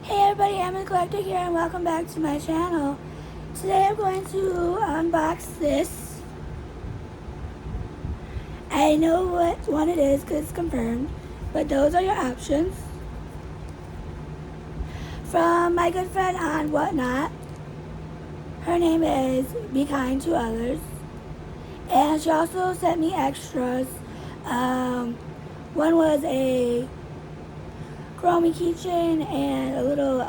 Hey everybody, I'm the Collector here and welcome back to my channel. Today I'm going to unbox this. I know what one it is because it's confirmed, but those are your options. From my good friend on Whatnot. Her name is Be Kind to Others. And she also sent me extras. One was a Chromie keychain and a little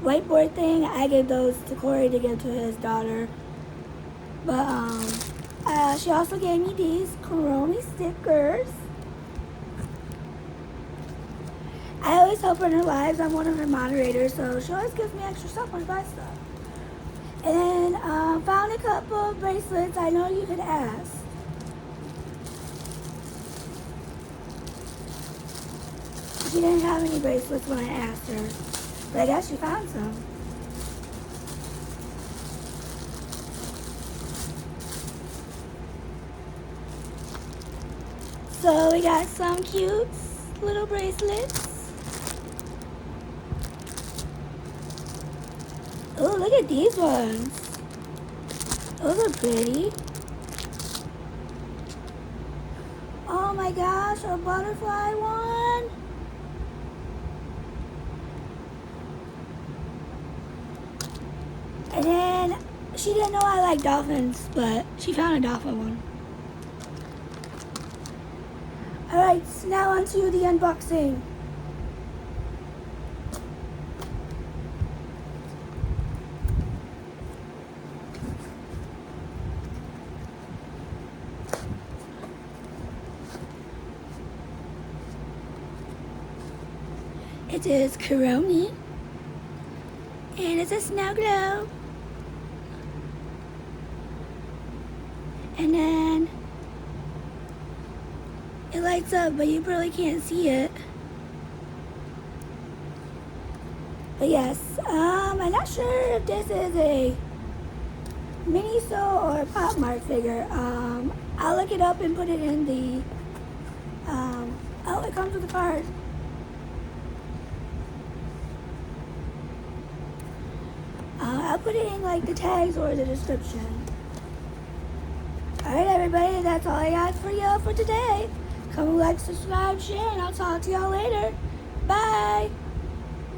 whiteboard thing. I gave those to Corey to give to his daughter. But she also gave me these Chromie stickers. I always help her in her lives. I'm one of her moderators, so she always gives me extra stuff when I buy stuff. And then found a couple of bracelets. I know you had asked. She didn't have any bracelets when I asked her, but I guess she found some. So we got some cute little bracelets. Oh, look at these ones. Those are pretty. Oh my gosh, a butterfly one. And then she didn't know I like dolphins, but she found a dolphin one. Alright, so now on to the unboxing. It is Chromie, and it's a snow globe. And then it lights up, but you probably can't see it. But yes, I'm not sure if this is a Miniso or Pop Mart figure. I'll look it up and put it in the, oh, it comes with a card. I'll put it in like the tags or the description. Alright everybody, that's all I got for y'all for today. Come like, subscribe, share, and I'll talk to y'all later. Bye!